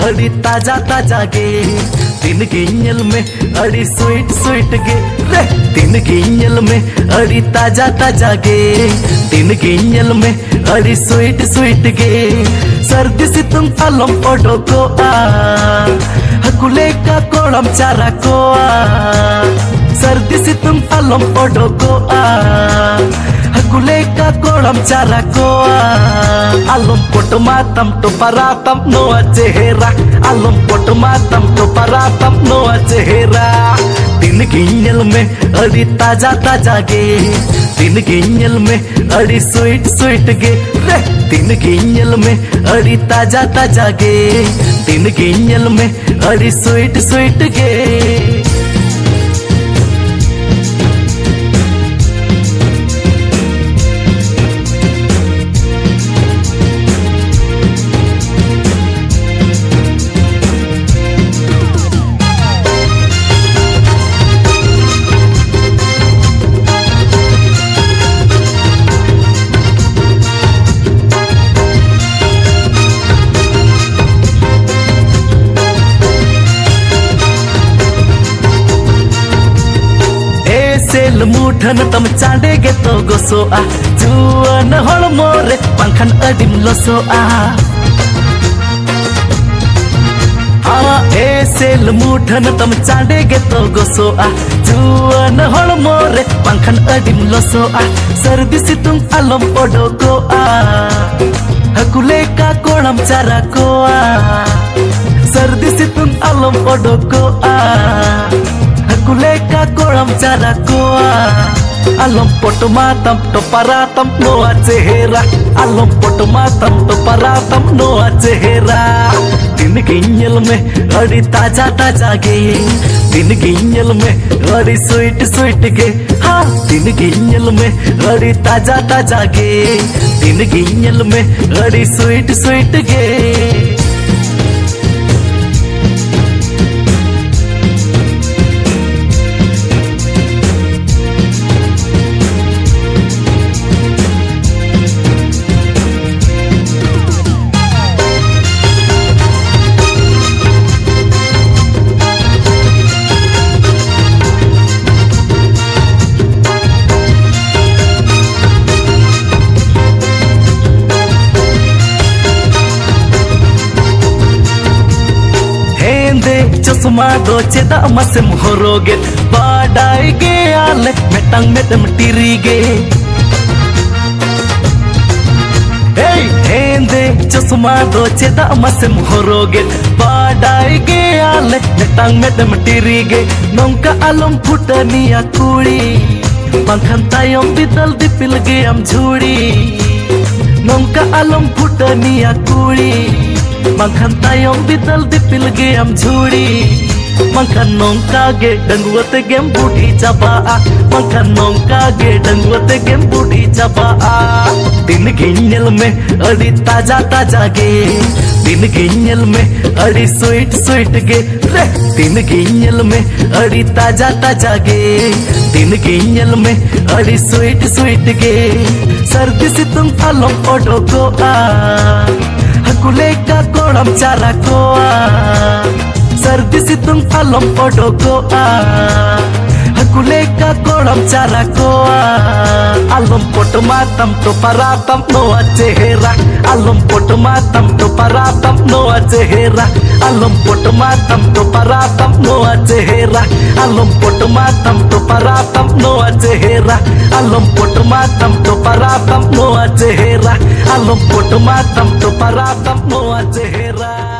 अड़ी ताजा ताजा गे तीन गिंजल में अड़ी स्वीट स्वीट गे रे तीन गिंजल में अड़ी ताजा ताजा गे तीन गिंजल में अड़ी स्वीट स्वीट गे सर्दी से तुम अलम ओडो को हकुले का कोड़म चारा को सर्दी से तुम अलम ओडो को हकुले का कोड़म चारा को अलम पोटो मातम तो परातम नो चेहरा अलम पोटो मातम तो परातम नो चेहरा तीन गिंजल में अड़ी ताजा ताजा गे तीन गिंजल में अड़ी स्वीट स्वीट गे रे तीन गिंजल में अड़ी ताजा ताजा गे तीन गिंजल में अड़ी स्वीट स्वीट गे सेल मुठन तम चांडे गे तो गोसो जुआन हड़ मोरे पंखन अडिम लोसो ए सेल मुठन तम चांडे गे तो गोसो जुआन हड़ मोरे पंखन अडिम लोसो सर्दी से तुम अलम ओडो को हकुले का कोड़म चारा को सर्दी से तुम अलम ओडो को हकुले का कोड़म चारा को अलम पोटो मातम तो परातम नो चेहरा अलम पोटो मातम तो परातम नो चेहरा तीन गिंजल में अड़ी ताजा ताजा गे तीन गिंजल में अड़ी स्वीट स्वीट गे हाँ तीन गिंजल में अड़ी ताजा ताजा गे तीन गिंजल में अड़ी स्वीट स्वीट गे चश्मा दो चेदा मसम हरोगे बाडाई गे आले मेटंग मेटम टिरी गे हेंदे चश्मा दो चेदा मसम हरोगे बाडाई गे आले मेटंग मेटम टिरी गे नौका अलम फुटनिया कुड़ी पंखन तायम बिदल दिपिल गे हम झूड़ी नौका अलम फुटनिया कुड़ी मंखन तायम बिदल दिपिल गे हम झूड़ी मंखन नौका गे डंगुवते गेम बूढ़ी चबा मंखन नौका गे डंगुवते गेम बूढ़ी चबा तीन गिंजल में अड़ी ताजा ताजा गे तीन गिंजल में अड़ी स्वीट स्वीट गे रे तीन गिंजल में अड़ी ताजा ताजा गे तीन गिंजल में अड़ी स्वीट स्वीट गे सर्दी से तुम अलम ओडो को हकुले का कोड़म चारा को सर्दी से तुम अलम ओडो को हकुले का कोड़म चारा को अलम पोटो मातम तो परातम नो चेहरा अलम पोटो मातम तो परातम नो चेहरा अलम पोटो मातम तो परातम नो चेहरा अलम पोटो मातम तो परातम नो चेहरा अलम पोटो मातम तो परातम नो चेहरा अलम पोटो मातम तो परातम नो चेहरा।